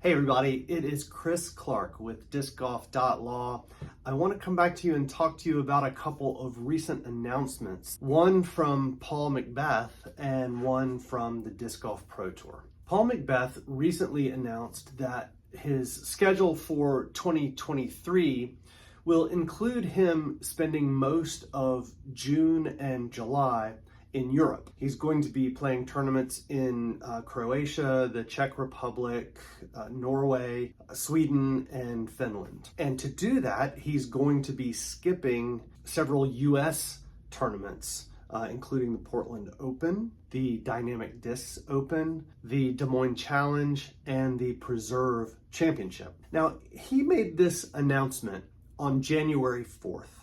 Hey everybody, it is Chris Clark with discgolf.law. I want to come back to you and talk to you about a couple of recent announcements. One from Paul McBeth and one from the Disc Golf Pro Tour. Paul McBeth recently announced that his schedule for 2023 will include him spending most of June and July in Europe. He's going to be playing tournaments in Croatia, the Czech Republic, Norway, Sweden, and Finland. And to do that, he's going to be skipping several US tournaments, including the Portland Open, the Dynamic Discs Open, the Des Moines Challenge, and the Preserve Championship. Now, he made this announcement on January 4th,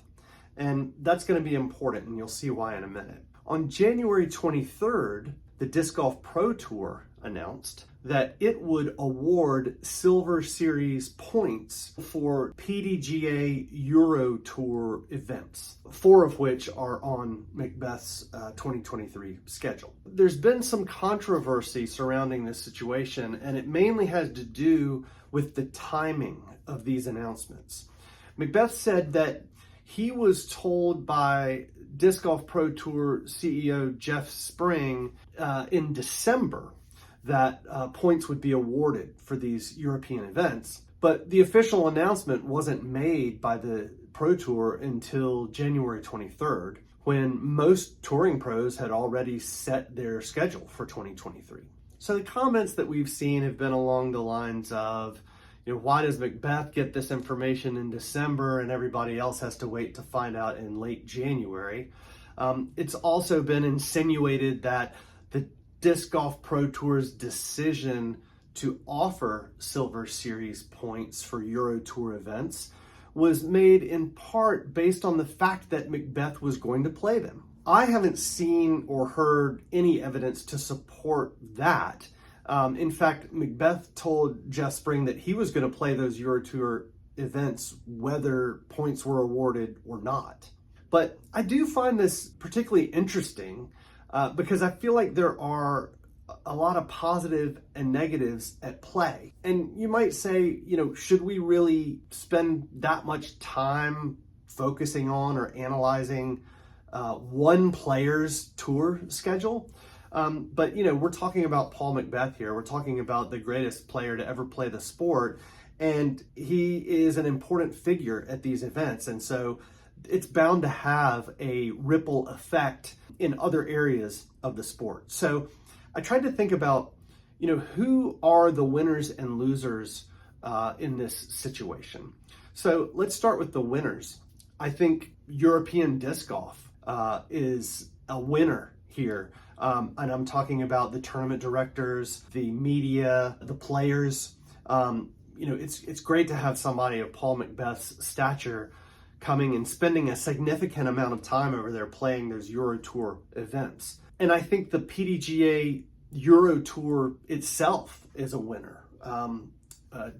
and that's going to be important, and you'll see why in a minute. On January 23rd, the Disc Golf Pro Tour announced that it would award Silver Series points for PDGA Euro Tour events, 4 of which are on McBeth's 2023 schedule. There's been some controversy surrounding this situation, and it mainly has to do with the timing of these announcements. McBeth said that he was told by Disc Golf Pro Tour CEO Jeff Spring in December that points would be awarded for these European events, but the official announcement wasn't made by the Pro Tour until January 23rd, when most touring pros had already set their schedule for 2023. So the comments that we've seen have been along the lines of, why does McBeth get this information in December and everybody else has to wait to find out in late January? It's also been insinuated that the Disc Golf Pro Tour's decision to offer Silver Series points for Euro Tour events was made in part based on the fact that McBeth was going to play them. I haven't seen or heard any evidence to support that. In fact, McBeth told Jeff Spring that he was going to play those Euro Tour events whether points were awarded or not. But I do find this particularly interesting because I feel like there are a lot of positive and negatives at play. And you might say, should we really spend that much time focusing on or analyzing one player's tour schedule? But we're talking about Paul McBeth here. We're talking about the greatest player to ever play the sport, and he is an important figure at these events. And so it's bound to have a ripple effect in other areas of the sport. So I tried to think about, who are the winners and losers in this situation. So let's start with the winners. I think European disc golf is a winner here. And I'm talking about the tournament directors, the media, the players. It's great to have somebody of Paul McBeth's stature coming and spending a significant amount of time over there playing those Euro Tour events. And I think the PDGA Euro Tour itself is a winner.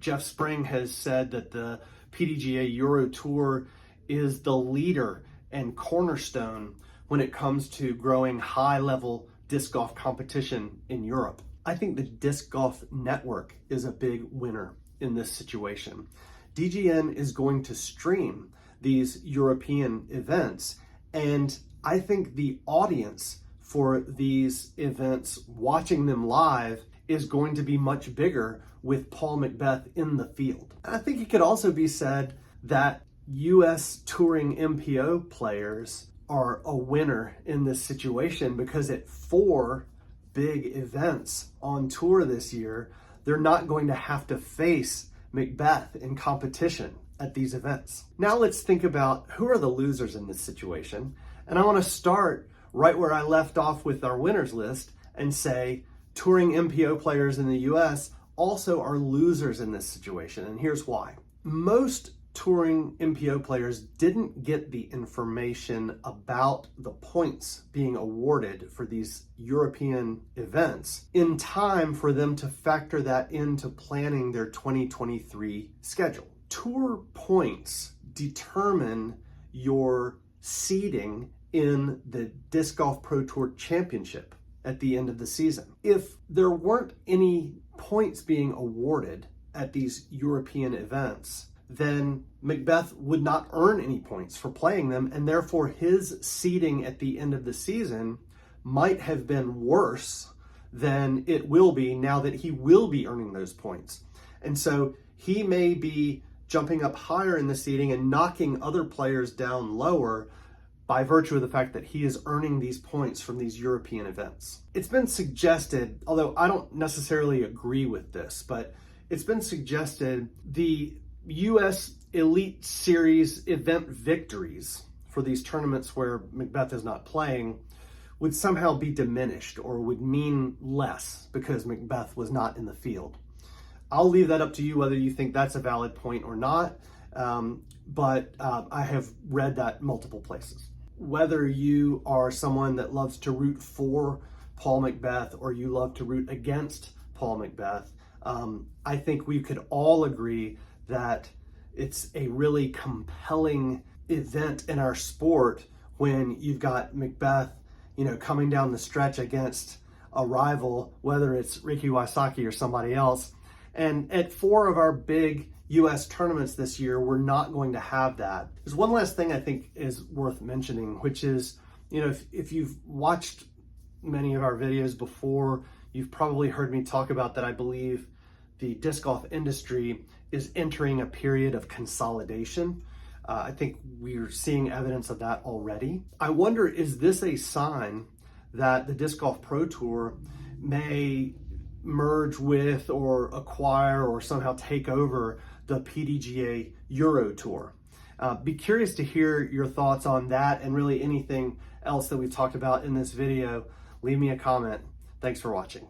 Jeff Spring has said that the PDGA Euro Tour is the leader and cornerstone when it comes to growing high-level disc golf competition in Europe. I think the Disc Golf Network is a big winner in this situation. DGN is going to stream these European events, and I think the audience for these events, watching them live, is going to be much bigger with Paul McBeth in the field. I think it could also be said that US touring MPO players are a winner in this situation, because at 4 big events on tour this year, they're not going to have to face McBeth in competition at these events. Now let's think about who are the losers in this situation. And I want to start right where I left off with our winners list and say touring MPO players in the US also are losers in this situation. And here's why. Most touring MPO players didn't get the information about the points being awarded for these European events in time for them to factor that into planning their 2023 schedule. Tour points determine your seeding in the Disc Golf Pro Tour Championship at the end of the season. If there weren't any points being awarded at these European events, then MacBeth would not earn any points for playing them, and therefore his seeding at the end of the season might have been worse than it will be now that he will be earning those points. And so he may be jumping up higher in the seeding and knocking other players down lower by virtue of the fact that he is earning these points from these European events. It's been suggested, although I don't necessarily agree with this, but it's been suggested the US Elite Series event victories for these tournaments where MacBeth is not playing would somehow be diminished or would mean less because MacBeth was not in the field. I'll leave that up to you whether you think that's a valid point or not, but I have read that multiple places. Whether you are someone that loves to root for Paul McBeth or you love to root against Paul McBeth, I think we could all agree that it's a really compelling event in our sport when you've got McBeth, coming down the stretch against a rival, whether it's Ricky Wysocki or somebody else. And at 4 of our big US tournaments this year, we're not going to have that. There's one last thing I think is worth mentioning, which is, if you've watched many of our videos before, you've probably heard me talk about that I believe the disc golf industry is entering a period of consolidation. I think we're seeing evidence of that already. I wonder, is this a sign that the Disc Golf Pro Tour may merge with or acquire or somehow take over the PDGA Euro Tour? Be curious to hear your thoughts on that and really anything else that we've talked about in this video. Leave me a comment. Thanks for watching.